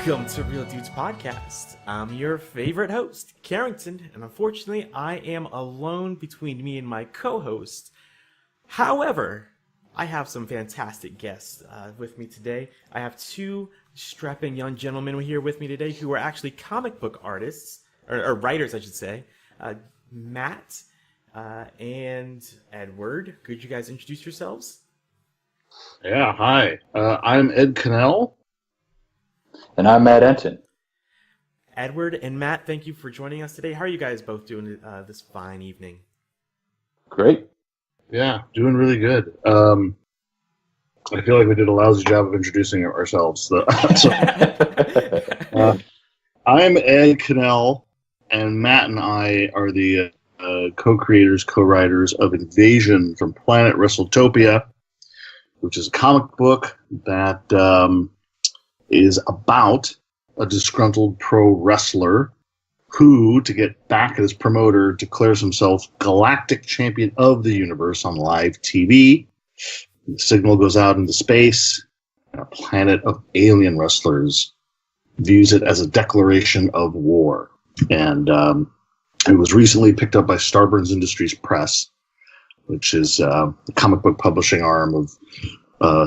Welcome to Real Dudes Podcast. I'm your favorite host, Karrington, and unfortunately, I am alone between me and my co-host. However, I have some fantastic guests with me today. I have two strapping young gentlemen here with me today who are actually comic book artists, or writers, I should say. Matt and Edward. Could you guys introduce yourselves? Yeah, hi. I'm Ed Kuehnel. And I'm Matt Entin. Edward and Matt, thank you for joining us today. How are you guys both doing this fine evening? Great. Yeah, doing really good. I feel like we did a lousy job of introducing ourselves. I'm Ed Kuehnel, and Matt and I are the co-creators, co-writers of Invasion from Planet Wrestletopia, which is a comic book that is about a disgruntled pro wrestler who, to get back at his promoter, declares himself galactic champion of the universe on live TV. The signal goes out into space, and a planet of alien wrestlers views it as a declaration of war. And it was recently picked up by Starburns Industries Press, which is the comic book publishing arm of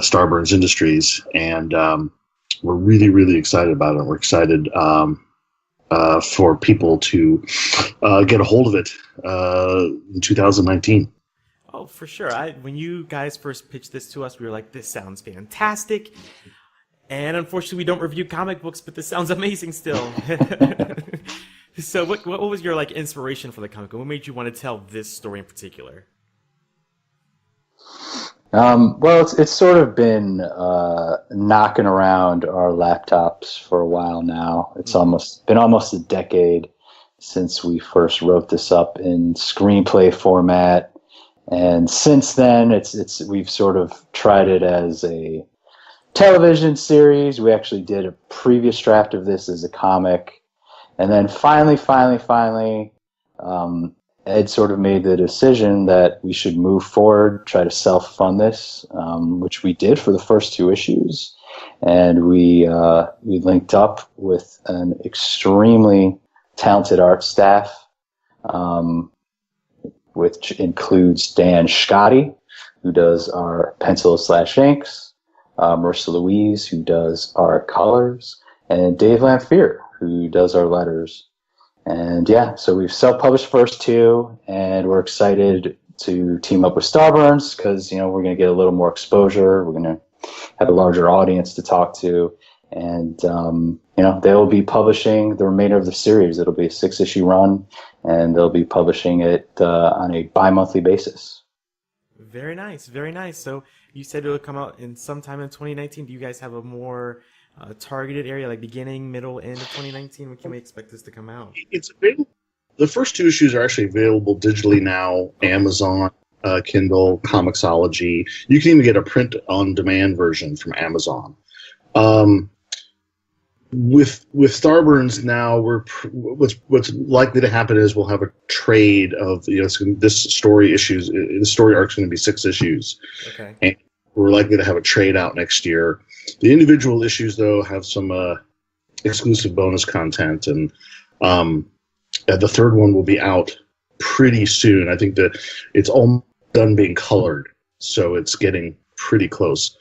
Starburns Industries, and we're really, really excited about it. We're excited for people to get a hold of it in 2019. Oh, for sure. When you guys first pitched this to us, we were like, this sounds fantastic. And unfortunately, we don't review comic books, but this sounds amazing still. So what was your inspiration for the comic book? What made you want to tell this story in particular? Well, it's sort of been knocking around our laptops for a while now. It's been almost a decade since we first wrote this up in screenplay format, and since then, we've sort of tried it as a television series. We actually did a previous draft of this as a comic, and then finally, Ed sort of made the decision that we should move forward, try to self-fund this, which we did for the first two issues. And we linked up with an extremely talented art staff, which includes Dan Scotty, who does our pencil/inks, Marissa Louise, who does our colors, and Dave Lamphere, who does our letters. And yeah, so we've self-published first two, and we're excited to team up with Starburns because, we're going to get a little more exposure. We're going to have a larger audience to talk to. And, they will be publishing the remainder of the series. It'll be a 6-issue run, and they'll be publishing it on a bi-monthly basis. Very nice, very nice. So you said it'll come out in sometime in 2019. Do you guys have a more targeted area, like beginning, middle, end of 2019? When can we expect this to come out? It's available. The first two issues are actually available digitally now. Amazon, Kindle, Comixology. You can even get a print-on-demand version from Amazon. With Starburns now, what's likely to happen is we'll have a trade of this story issues. The story arc's going to be 6 issues. Okay. And we're likely to have a trade out next year. The individual issues, though, have some exclusive bonus content, and the third one will be out pretty soon. I think that it's all done being colored, so it's getting pretty close.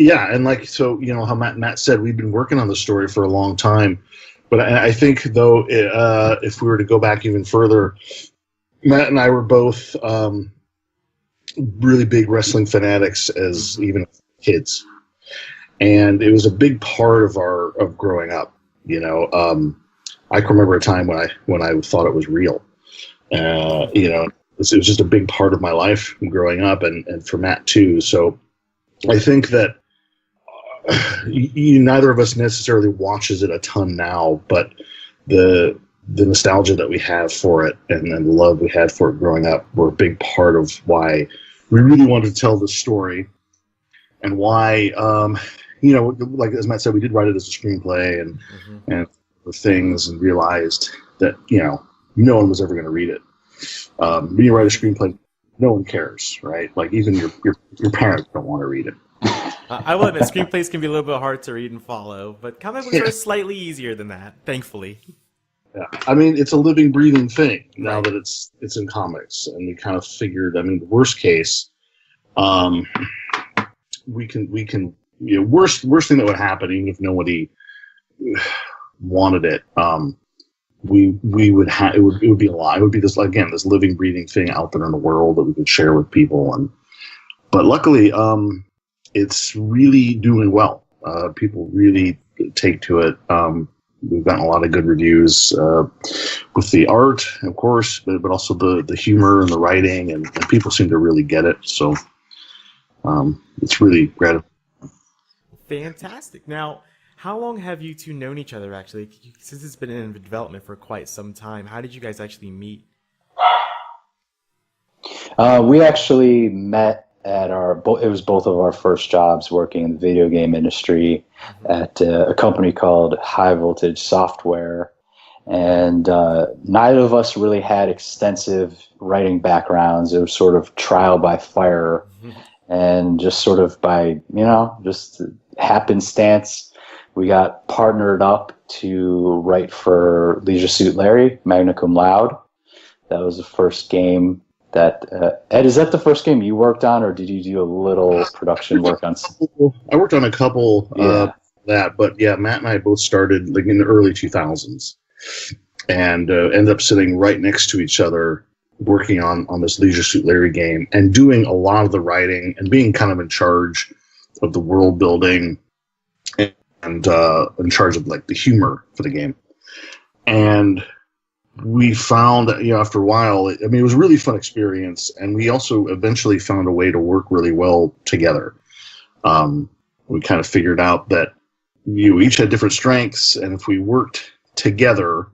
Yeah, and how Matt said, we've been working on the story for a long time, but I think, though, if we were to go back even further, Matt and I were both really big wrestling fanatics as even kids, and it was a big part of growing up. I can remember a time when I thought it was real. It was just a big part of my life growing up, and for Matt too. So I think that neither of us necessarily watches it a ton now, but the nostalgia that we have for it and the love we had for it growing up were a big part of why we really wanted to tell this story, and why, as Matt said, we did write it as a screenplay and things, and realized that, no one was ever going to read it. When you write a screenplay, no one cares, right? Like, even your parents don't want to read it. I will admit, screenplays can be a little bit hard to read and follow, but comic books are slightly easier than that, thankfully. Yeah, I mean, it's a living, breathing thing now Right. that it's in comics, and we kind of figured. I mean, the worst case, we can worst thing that would happen, even if nobody wanted it, we would have it would be a lot. It would be this living, breathing thing out there in the world that we could share with people, but luckily, it's really doing well. People really take to it. We've gotten a lot of good reviews with the art, of course, but also the humor and the writing, and people seem to really get it. So it's really gratifying. Fantastic. Now, how long have you two known each other, actually? Since it's been in development for quite some time, how did you guys actually meet? We actually met at it was both of our first jobs working in the video game industry at a company called High Voltage Software. And neither of us really had extensive writing backgrounds. It was sort of trial by fire. And just sort of by, just happenstance, we got partnered up to write for Leisure Suit Larry, magna cum laude. That was the first game that Ed, is that the first game you worked on, or did you do a little production work on? I worked on a couple but yeah, Matt and I both started like in the early 2000s, and ended up sitting right next to each other, working on this Leisure Suit Larry game and doing a lot of the writing and being kind of in charge of the world building and in charge of like the humor for the game. And we found, after a while, it was a really fun experience, and we also eventually found a way to work really well together. We kind of figured out that each had different strengths, and if we worked together,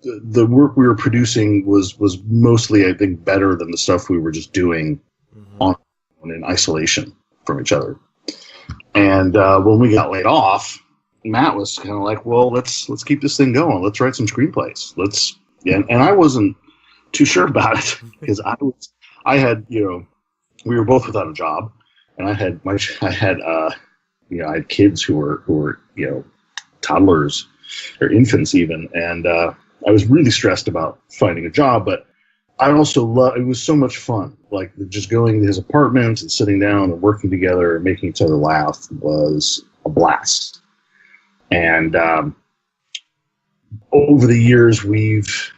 the work we were producing was mostly, I think, better than the stuff we were just doing in isolation from each other. And when we got laid off, Matt was kind of like, well, let's keep this thing going. Let's write some screenplays. And I wasn't too sure about it because I had, we were both without a job, and I had kids who were toddlers or infants even, and I was really stressed about finding a job, but I also it was so much fun. Like just going to his apartment and sitting down and working together and making each other laugh was a blast. And over the years, we've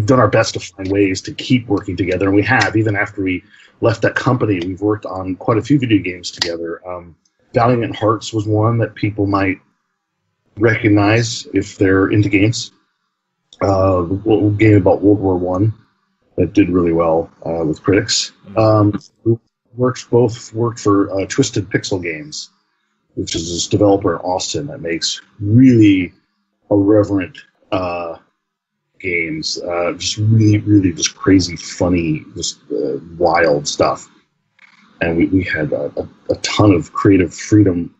done our best to find ways to keep working together, and we have. Even after we left that company, we've worked on quite a few video games together. Valiant Hearts was one that people might recognize if they're into games. A game about World War I that did really well with critics. We worked for Twisted Pixel Games, which is this developer in Austin that makes really irreverent games, just really just crazy, funny, just wild stuff. And we had a ton of creative freedom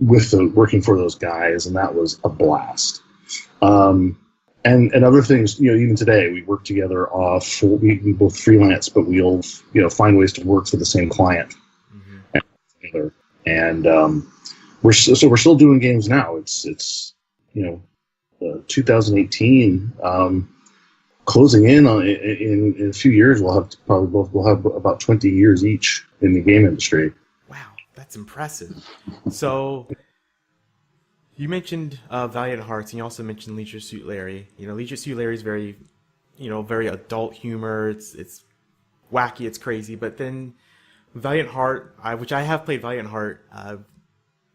with working for those guys, and that was a blast. And other things, even today we work together we both freelance, but we'll find ways to work for the same client. And we're still doing games now. It's 2018, closing in on in a few years. We'll have about 20 years each in the game industry. Wow, that's impressive. So you mentioned Valiant Hearts, and you also mentioned Leisure Suit Larry. Leisure Suit Larry is very, very adult humor. It's wacky, it's crazy. But then Valiant Heart, which I have played Valiant Heart,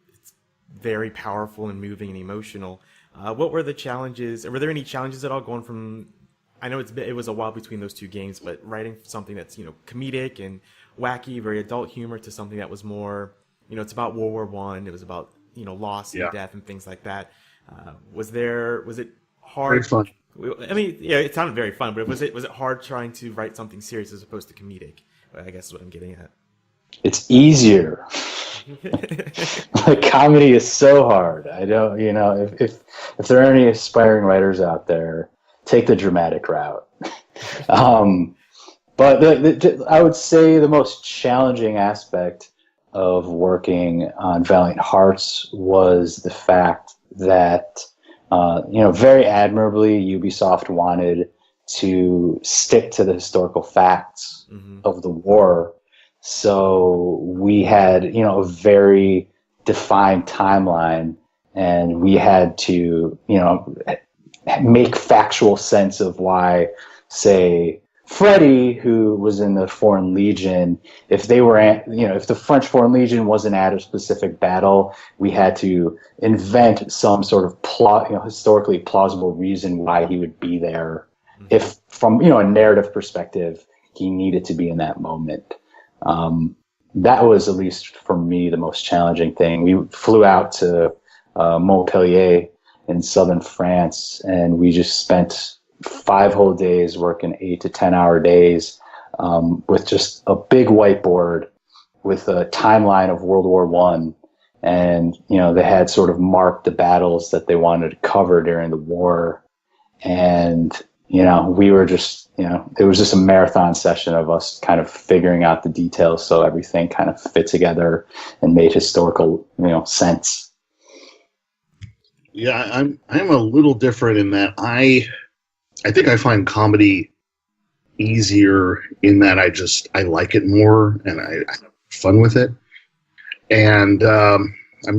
it's very powerful and moving and emotional. What were the challenges? Were there any challenges at all going from? I know it was a while between those two games, but writing something that's comedic and wacky, very adult humor, to something that was more, it's about World War I. It was about loss and death and things like that. Was it hard? Very fun. I mean, yeah, it sounded very fun, but was it hard trying to write something serious as opposed to comedic? I guess is what I'm getting at. It's easier. Like, comedy is so hard. I don't, if there are any aspiring writers out there, take the dramatic route. But I would say the most challenging aspect of working on Valiant Hearts was the fact that, very admirably, Ubisoft wanted to stick to the historical facts of the war. So we had, a very defined timeline, and we had to, make factual sense of why, say, Freddie, who was in the Foreign Legion, if the French Foreign Legion wasn't at a specific battle, we had to invent some sort of historically plausible reason why he would be there. If from, a narrative perspective, he needed to be in that moment. That was, at least for me, the most challenging thing. We flew out to Montpellier in southern France, and we just spent 5 whole days working 8 to 10 hour days with just a big whiteboard with a timeline of World War I. And, they had sort of marked the battles that they wanted to cover during the war. And, we were just, it was just a marathon session of us kind of figuring out the details so everything kind of fit together and made historical, sense. Yeah, I'm a little different in that I think I find comedy easier in that I like it more and I have fun with it. And I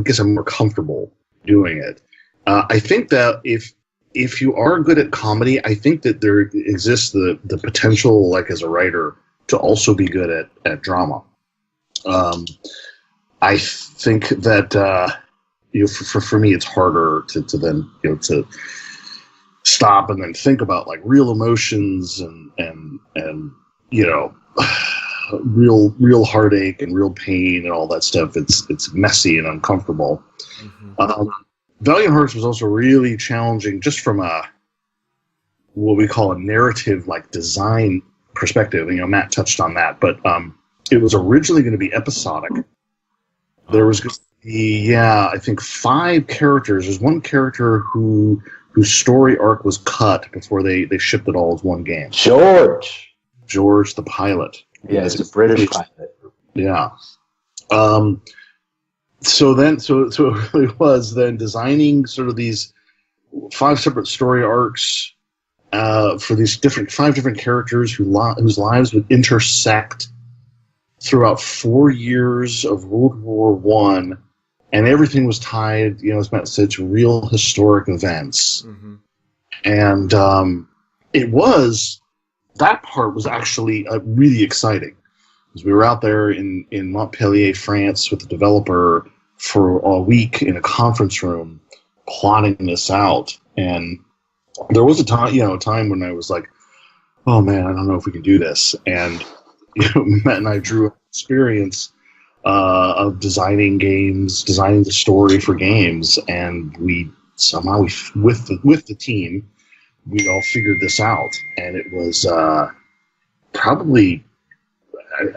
guess I'm more comfortable doing it. I think that if you are good at comedy, I think that there exists the potential, like as a writer, to also be good at drama. I think that for me, it's harder to then to stop and then think about like real emotions and real heartache and real pain and all that stuff. It's messy and uncomfortable. Valiant Hearts was also really challenging just from what we call a narrative like design perspective. Matt touched on that, but it was originally going to be episodic. There was going to be, I think 5 characters. There's one character whose story arc was cut before they shipped it all as one game. George the pilot. Yeah, it's a British pilot. Yeah. So it really was then designing sort of these 5 separate story arcs for these 5 different characters whose lives would intersect throughout 4 years of World War I, and everything was tied, as Matt said, to real historic events. And that part was actually really exciting. Because we were out there in Montpellier, France, with the developer for a week in a conference room plotting this out. And there was a time when I was like, oh man, I don't know if we can do this. And Matt and I drew an experience of designing games, designing the story for games, and we somehow with the team, we all figured this out, and it was probably,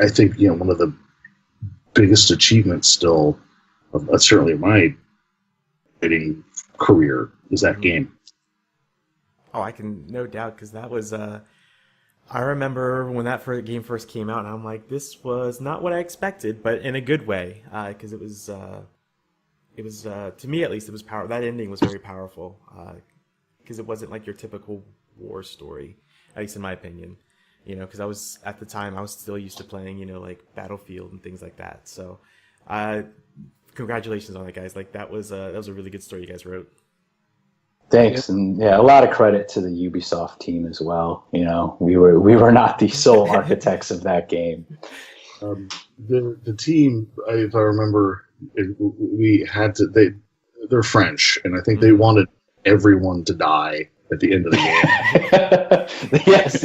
I think, one of the biggest achievements still, certainly of my writing career, is that game. Oh, I can no doubt, because that was I remember when that game first came out, and I'm like, this was not what I expected, but in a good way, because it was to me at least, it was powerful. That ending was very powerful, because it wasn't like your typical war story, at least in my opinion. Because I was still used to playing, like Battlefield and things like that. So, congratulations on that, guys. Like that was a really good story you guys wrote. Thanks, and a lot of credit to the Ubisoft team as well. We were not the sole architects of that game. The team, if I remember, we had to. They're French, and I think they wanted everyone to die at the end of the game. Yes,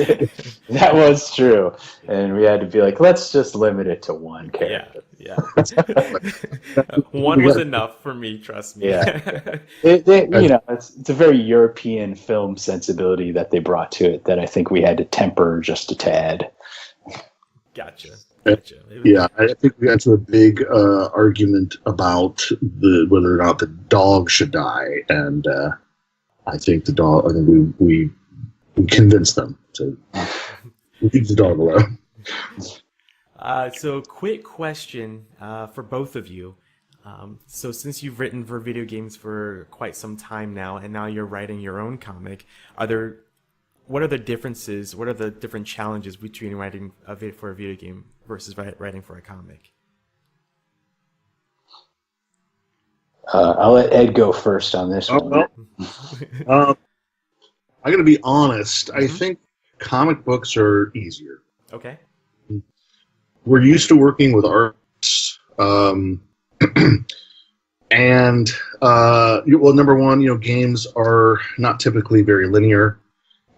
that was true, and we had to be like, let's just limit it to one character. Yeah. One was enough for me, trust me. Yeah. It's a very European film sensibility that they brought to it that I think we had to temper just a tad. Gotcha. Yeah, I think we got to a big argument about whether or not the dog should die, and I think we convinced them to leave the dog alone. So quick question for both of you. So since you've written for video games for quite some time now, and now you're writing your own comic, what are the differences? What are the different challenges between writing for a video game versus writing for a comic? I'll let Ed go first on this one. Well, I'm going to be honest. I think comic books are easier. Okay. We're used to working with artists, and well, number one, games are not typically very linear,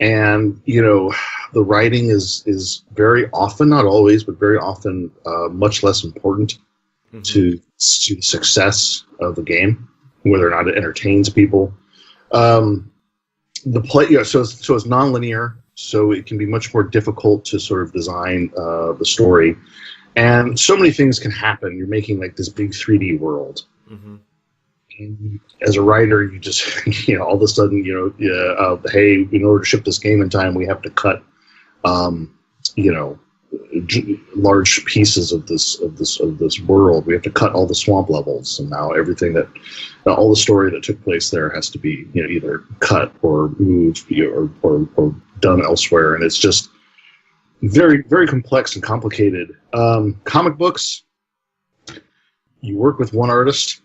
and the writing is very often, not always, but very often, much less important to the success of the game, whether or not it entertains people. So it's non-linear, so it can be much more difficult to sort of design the story, and so many things can happen. You're making like this big 3D world. And as a writer, you just all of a sudden hey, in order to ship this game in time, we have to cut large pieces of this world. We have to cut all the swamp levels, and now all the story that took place there has to be either cut or moved or done elsewhere, and it's just very, very complex and complicated. Comic books, you work with one artist,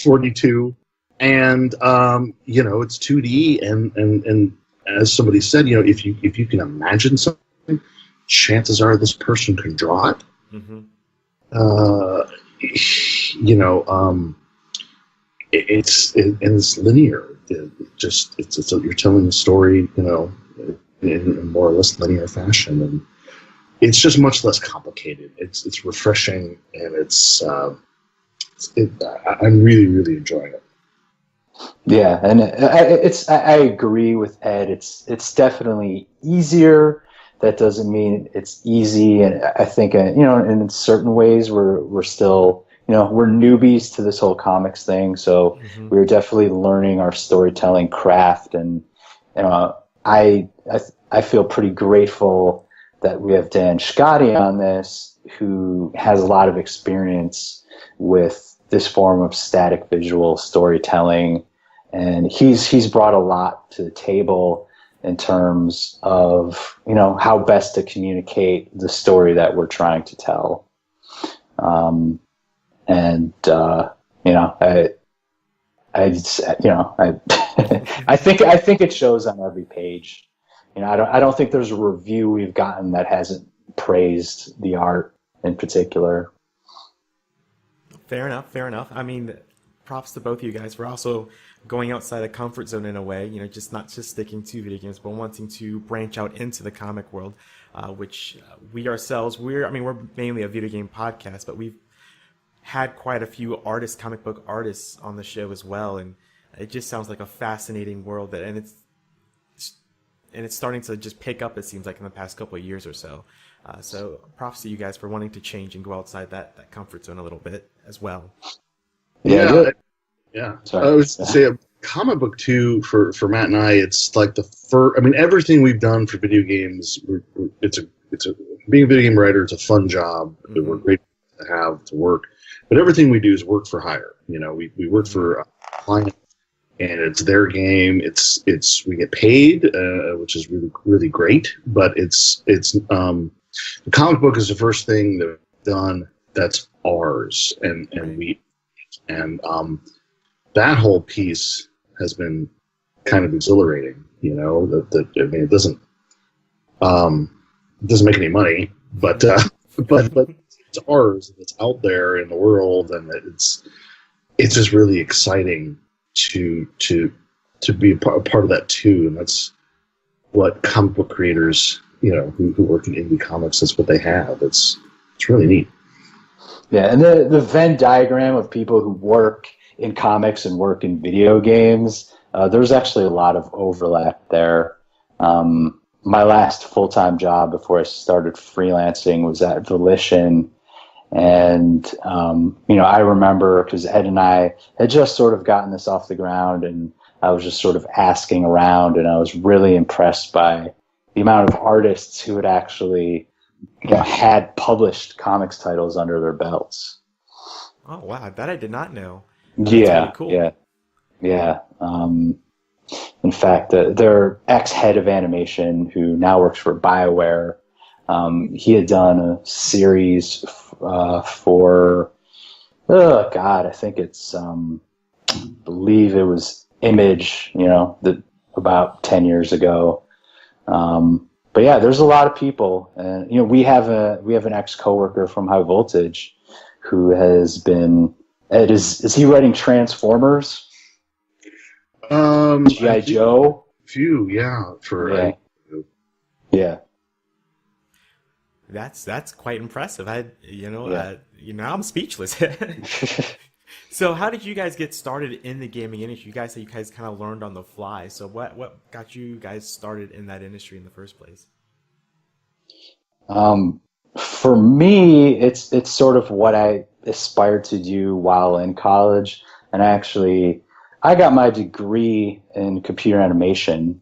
42, and it's 2D, and as somebody said, if you can imagine something, chances are this person can draw it. It's linear. You're telling the story, in a more or less linear fashion, and it's just much less complicated. It's refreshing, and I'm really, really enjoying it. Yeah, and I agree with Ed. It's definitely easier. That doesn't mean it's easy, and I think in certain ways we're still we're newbies to this whole comics thing, so we're definitely learning our storytelling craft, and I feel pretty grateful that we have Dan Scotti on this, who has a lot of experience with this form of static visual storytelling, and he's brought a lot to the table in terms of how best to communicate the story that we're trying to tell. I think it shows on every page. I don't think there's a review we've gotten that hasn't praised the art in particular. Fair enough. I mean, props to both of you guys for also going outside the comfort zone in a way, just not just sticking to video games, but wanting to branch out into the comic world, which we ourselves, we're mainly a video game podcast, but we've had quite a few comic book artists on the show as well, and it just sounds like a fascinating world and it's starting to just pick up, it seems like, in the past couple of years or so. So props to you guys for wanting to change and go outside that comfort zone a little bit as well. Yeah. Sorry. I was going to say, a comic book too, for Matt and I, it's like the first. Everything we've done for video games, being a video game writer, it's a fun job. We're great to have to work, but everything we do is work for hire. We work for a client, and it's their game. We get paid, which is really, really great. But the comic book is the first thing that we've done that's ours, and that whole piece has been kind of exhilarating. It doesn't make any money, but it's ours, and it's out there in the world, and it's just really exciting to be a part of that too. And that's what comic book creators, who work in indie comics, that's what they have. It's really neat. Yeah, and the Venn diagram of people who work in comics and work in video games, there's actually a lot of overlap there. My last full-time job before I started freelancing was at Volition, and I remember, because Ed and I had just sort of gotten this off the ground, and I was just sort of asking around, and I was really impressed by the amount of artists who had actually had published comics titles under their belts. Oh wow, that I did not know. That's really cool. Yeah. In fact, their ex-head of animation, who now works for BioWare, he had done a series for, I think it's, I believe it was Image, about 10 years ago. But yeah, there's a lot of people, and we have an ex-coworker from High Voltage who has been. Ed, is he writing Transformers? G.I. Joe? Few, yeah. Yeah. That's quite impressive. I'm speechless. So how did you guys get started in the gaming industry? You guys said you guys kind of learned on the fly. So what got you guys started in that industry in the first place? For me, it's sort of what I aspired to do while in college. And I got my degree in computer animation,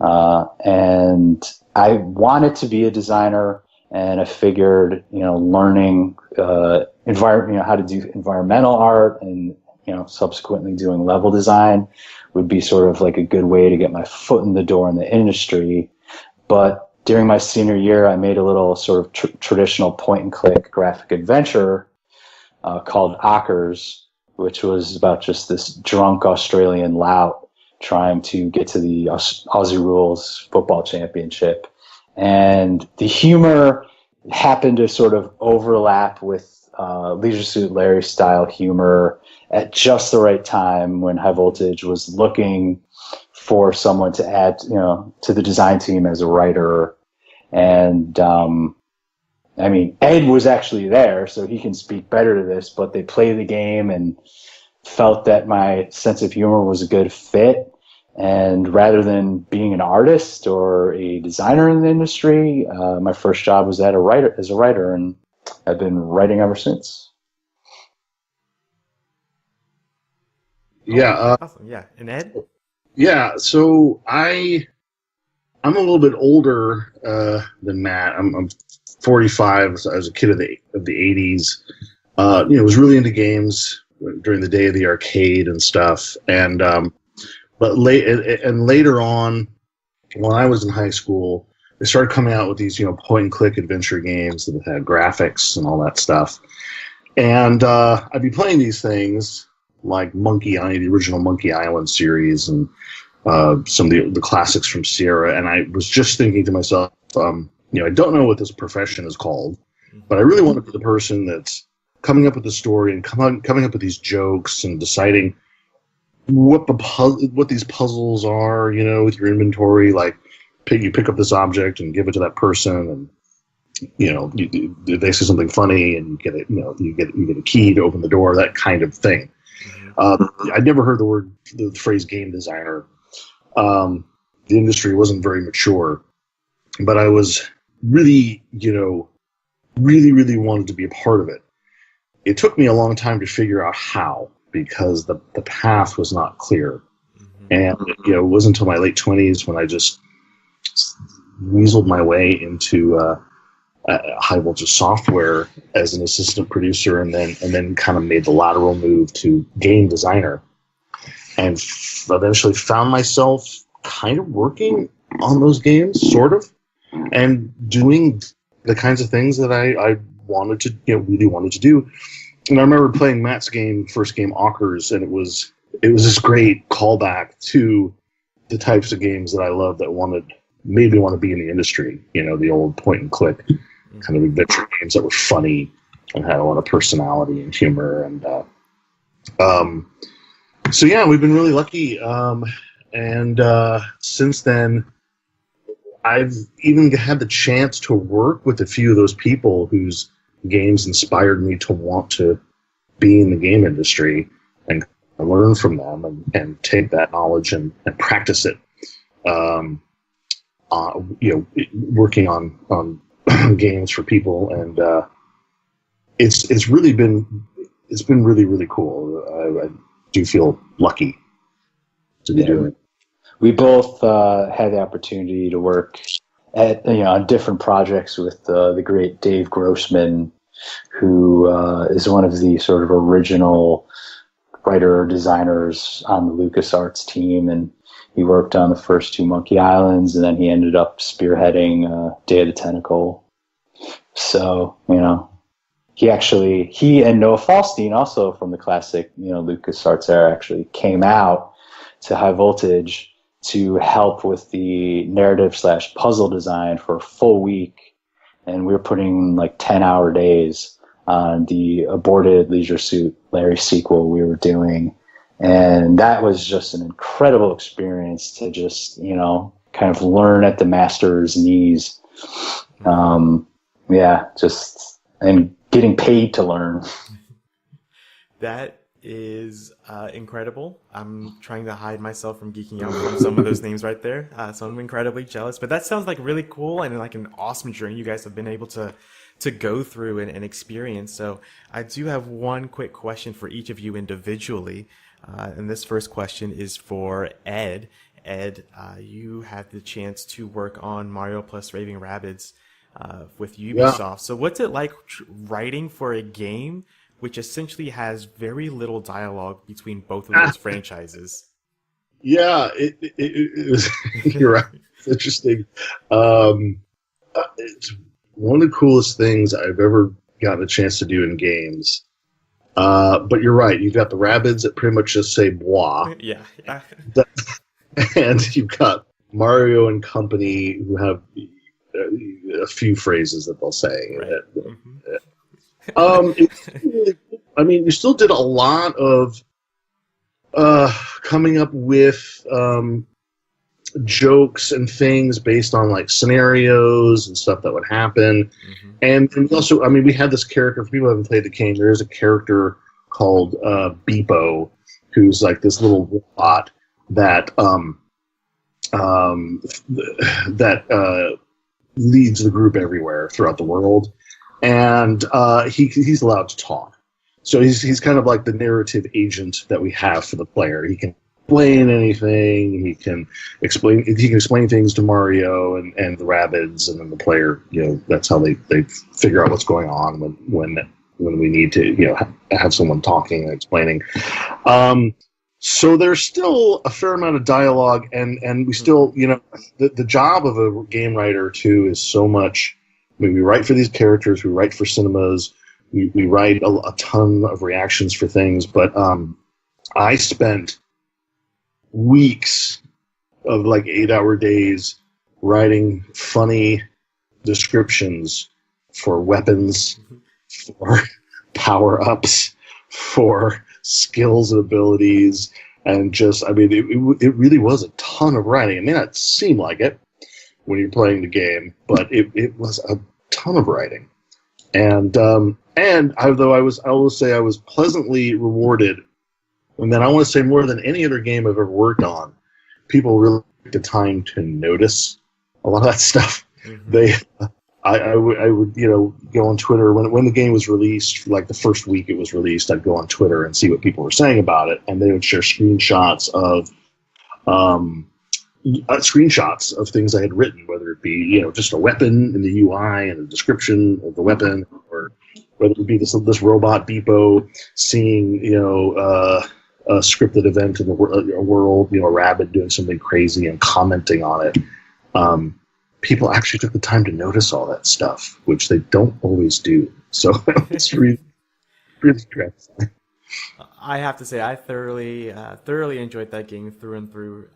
and I wanted to be a designer. And I figured, learning how to do environmental art and subsequently doing level design would be sort of like a good way to get my foot in the door in the industry. But during my senior year, I made a little sort of traditional point-and-click graphic adventure called Ockers, which was about just this drunk Australian lout trying to get to the Aussie Rules football championship. And the humor happened to sort of overlap with Leisure Suit Larry style humor at just the right time when High Voltage was looking for someone to add, to the design team as a writer. And Ed was actually there, so he can speak better to this, but they played the game and felt that my sense of humor was a good fit. And rather than being an artist or a designer in the industry, my first job was as a writer, and I've been writing ever since. Yeah. Awesome. Yeah. And Ed? Yeah. So I'm a little bit older than Matt. I'm 45. I was a kid of the 80s. Was really into games during the day of the arcade and stuff. And but later on, when I was in high school, they started coming out with these point-and-click adventure games that had graphics and all that stuff. And I'd be playing these things like Monkey Island, the original Monkey Island series, and some of the classics from Sierra. And I was just thinking to myself, I don't know what this profession is called, but I really want to be the person that's coming up with the story and coming up with these jokes and deciding what these puzzles are, with your inventory. Like, you pick up this object and give it to that person, and they say something funny, and you get it. You get a key to open the door. That kind of thing. I'd never heard the phrase game designer. The industry wasn't very mature, but I was really wanted to be a part of it. It took me a long time to figure out how, because the path was not clear. And it wasn't until my late 20s when I just weaseled my way into High Voltage Software as an assistant producer, and then kind of made the lateral move to game designer, and eventually found myself kind of working on those games, sort of, and doing the kinds of things that I wanted to, really wanted to do. And I remember playing Matt's first game, Ockers, and it was this great callback to the types of games that I love that made me want to be in the industry. The old point and click kind of adventure games that were funny and had a lot of personality and humor. And so yeah, we've been really lucky. And since then, I've even had the chance to work with a few of those people whose games inspired me to want to be in the game industry and learn from them and take that knowledge and practice it. Working on games for people, and it's been really, really cool. I do feel lucky to be doing it. We both had the opportunity to work on different projects with the great Dave Grossman, who is one of the sort of original writer designers on the LucasArts team, and he worked on the first 2 Monkey Islands, and then he ended up spearheading Day of the Tentacle. So, he and Noah Falstein, also from the classic, LucasArts era, actually came out to High Voltage to help with the narrative/puzzle design for a full week. And we were putting like 10-hour days on the aborted Leisure Suit Larry sequel we were doing. And that was just an incredible experience to just, kind of learn at the master's knees. And getting paid to learn. That is incredible. I'm trying to hide myself from geeking out from some of those names right there. So I'm incredibly jealous. But that sounds like really cool and like an awesome journey you guys have been able to go through and experience. So I do have one quick question for each of you individually. And this first question is for Ed. Ed, you had the chance to work on Mario plus Raving Rabbids with Ubisoft. Yeah. So what's it like writing for a game which essentially has very little dialogue between both of those franchises? Yeah, it was, you're right. It's interesting. It's one of the coolest things I've ever gotten a chance to do in games. But you're right. You've got the Rabbids that pretty much just say "bois." Yeah. And you've got Mario and company who have a few phrases that they'll say. Right. You still did a lot of coming up with jokes and things based on like scenarios and stuff that would happen. And also, we had this character, for people who haven't played the game, there is a character called Beepo, who's like this little robot that leads the group everywhere throughout the world. And he's allowed to talk. So he's kind of like the narrative agent that we have for the player. He can explain anything. He can explain things to Mario and the Rabbids, and then the player, that's how they figure out what's going on when we need to, have someone talking and explaining. So there's still a fair amount of dialogue, and we still, the job of a game writer too is so much. We write for these characters, we write for cinemas, we write a ton of reactions for things, but I spent weeks of like 8-hour days writing funny descriptions for weapons, for power-ups, for skills and abilities, and just, it really was a ton of writing. It may not seem like it when you're playing the game, but it was a ton of writing. And I will say I was pleasantly rewarded. And then I want to say, more than any other game I've ever worked on, people really took the time to notice a lot of that stuff. I would go on Twitter when the game was released, like the first week it was released. I'd go on Twitter and see what people were saying about it, and they would share screenshots of things I had written, whether it be just a weapon in the UI and a description of the weapon, or whether it be this robot Beepo seeing a scripted event in a world, a rabbit doing something crazy and commenting on it. People actually took the time to notice all that stuff, which they don't always do. So it's really interesting. I have to say, I thoroughly enjoyed that game through and through,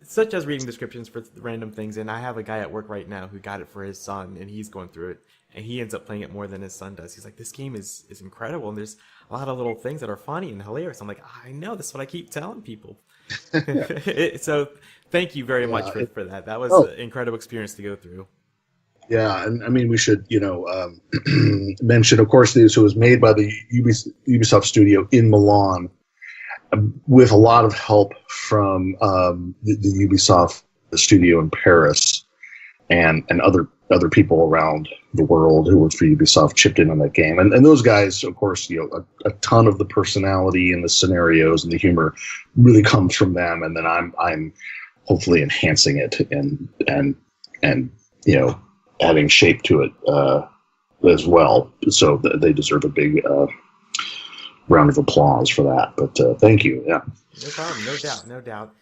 such as reading descriptions for random things. And I have a guy at work right now who got it for his son, and he's going through it, and he ends up playing it more than his son does. He's like, this game is incredible, and there's a lot of little things that are funny and hilarious. I'm like, I know, that's what I keep telling people. So thank you very much for that. That was an incredible experience to go through. Yeah, and we should, mention, of course, this was made by the Ubisoft studio in Milan, with a lot of help from the Ubisoft studio in Paris, and other people around the world who worked for Ubisoft chipped in on that game. And those guys, of course, a ton of the personality and the scenarios and the humor really comes from them. And then I'm hopefully enhancing it and adding shape to it as well. So they deserve a big round of applause for that. But thank you. Yeah. No problem. No doubt. No doubt.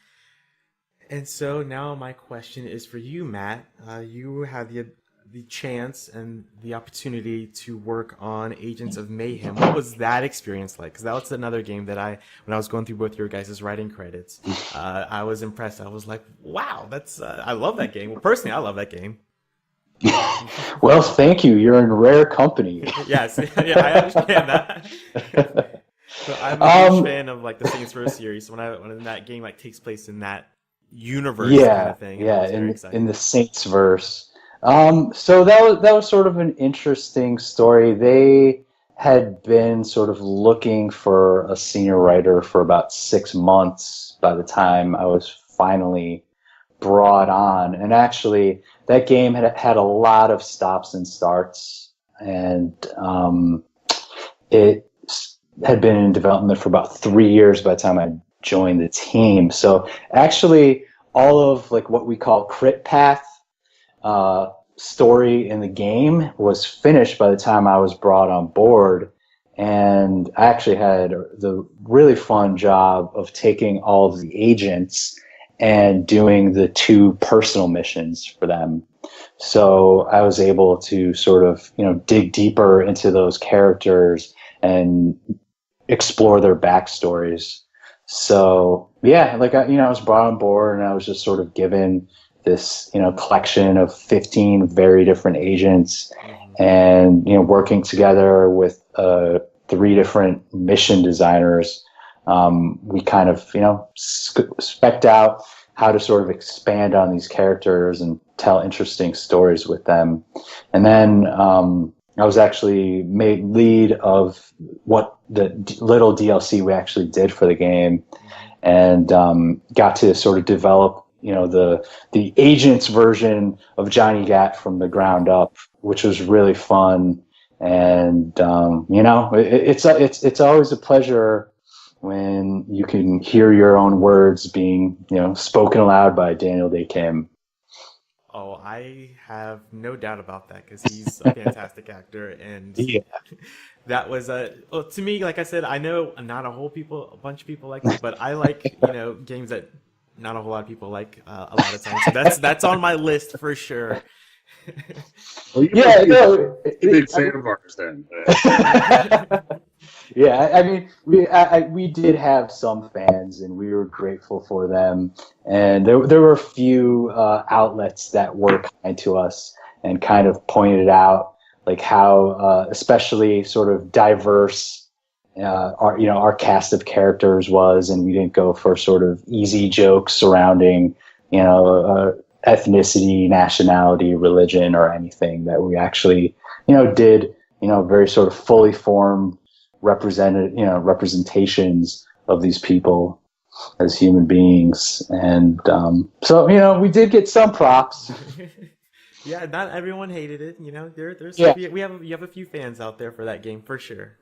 And so now my question is for you, Matt. You had the chance and the opportunity to work on Agents of Mayhem. What was that experience like? Because that was another game that when I was going through both your guys' writing credits, I was impressed. I was like, wow, that's I love that game. Well, personally, I love that game. Well, thank you. You're in rare company. Yes, yeah, I understand that. So I'm a huge fan of like the Saints Row series. So when that game like takes place in that universe kind of thing, in the Saints verse. So that was sort of an interesting story. They had been sort of looking for a senior writer for about 6 months by the time I was finally brought on. And actually, that game had a lot of stops and starts, and it had been in development for about 3 years by the time I joined the team. So actually, all of like what we call crit path story in the game was finished by the time I was brought on board. And I actually had the really fun job of taking all of the agents and doing the 2 personal missions for them. So I was able to sort of, dig deeper into those characters and explore their backstories. So yeah, like I was brought on board, and I was just sort of given this, collection of 15 very different agents, and, working together with 3 different mission designers. We kind of, spec'd out how to sort of expand on these characters and tell interesting stories with them. And then I was actually made lead of what the little DLC we actually did for the game, and got to sort of develop, the agents version of Johnny Gat from the ground up, which was really fun. And it's always a pleasure when you can hear your own words being, spoken aloud by Daniel Day Kim. Oh, I have no doubt about that, because he's a fantastic actor, and that was to me, like I said, I know not a bunch of people like it, but I like games that not a whole lot of people like a lot of times. So that's on my list for sure. Well, a big fan of ours then. Yeah, I mean, we did have some fans, and we were grateful for them. And there were a few outlets that were kind to us and kind of pointed out like how, especially sort of diverse our cast of characters was, and we didn't go for sort of easy jokes surrounding ethnicity, nationality, religion, or anything. That we actually did very sort of fully formed representations of these people as human beings. And so we did get some props. Yeah, not everyone hated it. There's you have a few fans out there for that game, for sure.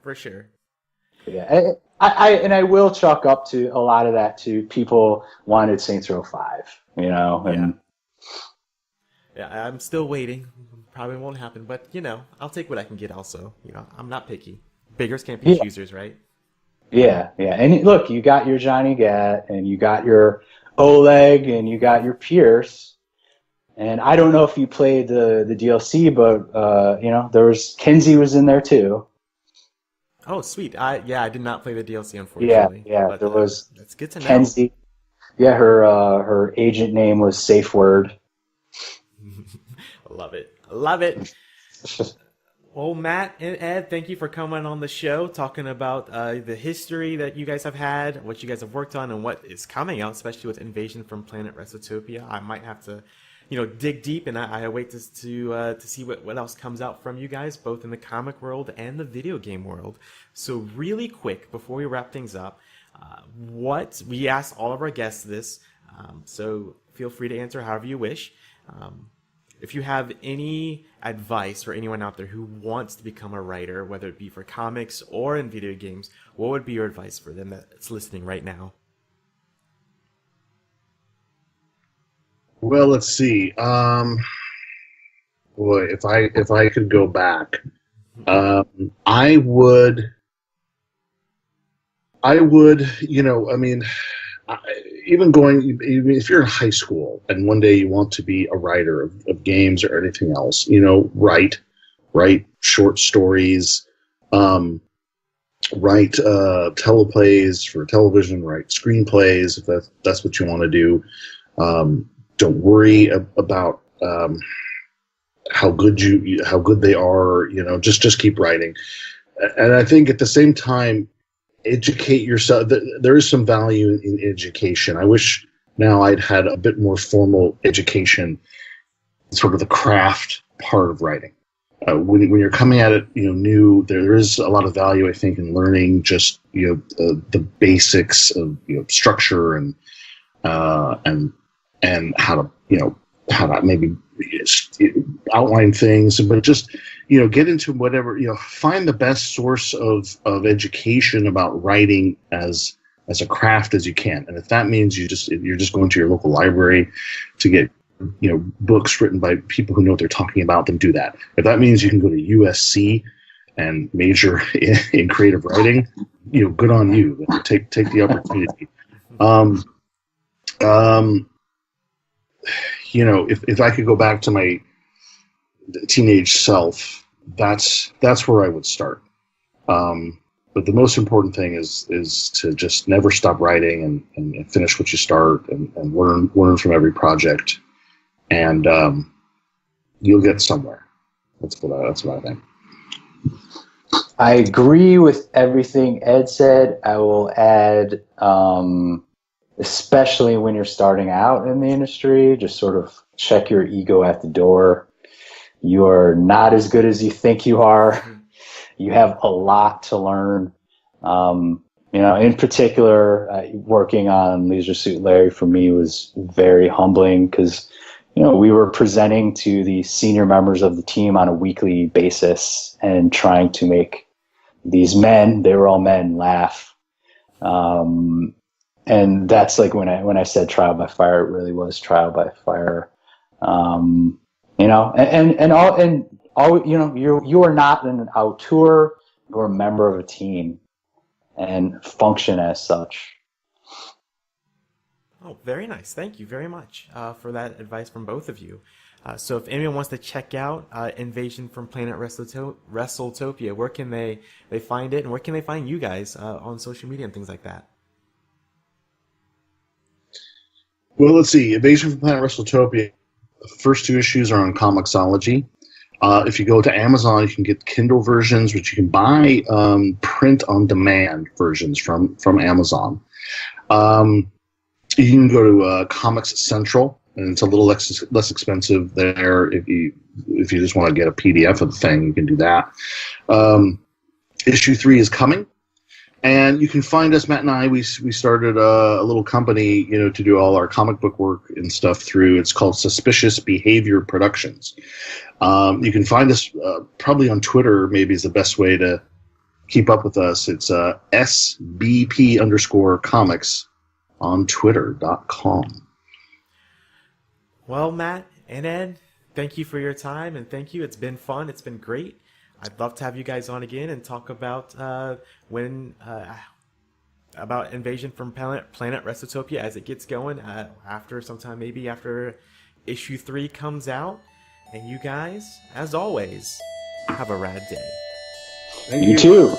Yeah, I will chalk up to a lot of that to people wanted Saints Row 5, and yeah, I'm still waiting. Probably won't happen, but I'll take what I can get. Also, I'm not picky. Beggars can't be choosers, right? Yeah. And look, you got your Johnny Gat, and you got your Oleg, and you got your Pierce. And I don't know if you played the DLC, but there was Kenzie was in there too. Oh, sweet. I did not play the DLC, unfortunately. Yeah. But, there was that's good to know. Kenzie. Yeah, her agent name was Safe Word. Love it. Well, Matt and Ed, thank you for coming on the show, talking about the history that you guys have had, what you guys have worked on, and what is coming out, especially with Invasion from Planet Wrestletopia. I might have to, dig deep, and I wait to see what else comes out from you guys, both in the comic world and the video game world. So really quick, before we wrap things up, what we asked all of our guests this, so feel free to answer however you wish. If you have any advice for anyone out there who wants to become a writer, whether it be for comics or in video games, what would be your advice for them that's listening right now? Well, let's see. boy, if I could go back, I would, you know, I mean, even if you're in high school and one day you want to be a writer of games or anything else, you know, write short stories, write teleplays for television, write screenplays if that's what you want to do. Don't worry about how good they are. You know, just keep writing. And I think at the same time, educate yourself. There is some value in education. I wish now I'd had a bit more formal education, sort of the craft part of writing. When you're coming at it, you know, new, there is a lot of value, I think, in learning just, you know, the basics of, you know, structure and how to, you know, how to maybe outline things, but just, you know, get into whatever, you know, find the best source of education about writing as a craft as you can. And if that means you're just going to your local library to get, you know, books written by people who know what they're talking about, then do that. If that means you can go to USC and major in creative writing, you know, good on you. Take the opportunity. You know, if I could go back to my teenage self, that's where I would start. But the most important thing is to just never stop writing and finish what you start and learn from every project, and you'll get somewhere. That's what I think. I agree with everything Ed said. I will add, especially when you're starting out in the industry, just sort of check your ego at the door. You are not as good as you think you are. You have a lot to learn. You know, in particular, working on Leisure Suit Larry for me was very humbling because, you know, we were presenting to the senior members of the team on a weekly basis and trying to make these men, they were all men, laugh. And that's like when I said trial by fire, it really was trial by fire. You know, and all, you know, you are not an auteur, you're a member of a team and function as such. Oh, very nice. Thank you very much for that advice from both of you. So if anyone wants to check out Invasion from Planet Wrestletopia, where can they find it, and where can they find you guys on social media and things like that? Well, let's see. Invasion from Planet Wrestletopia, the first 2 issues are on Comixology. If you go to Amazon, you can get Kindle versions, which you can buy print-on-demand versions from Amazon. You can go to Comics Central, and it's a little less expensive there. If you just want to get a PDF of the thing, you can do that. Issue 3 is coming. And you can find us, Matt and I, we started a little company, you know, to do all our comic book work and stuff through. It's called Suspicious Behavior Productions. You can find us probably on Twitter, maybe is the best way to keep up with us. It's SBP_comics on Twitter.com. Well, Matt and Ed, thank you for your time, and thank you. It's been fun. It's been great. I'd love to have you guys on again and talk about about Invasion from Planet Wrestletopia as it gets going sometime maybe after issue 3 comes out. And you guys, as always, have a rad day. You too.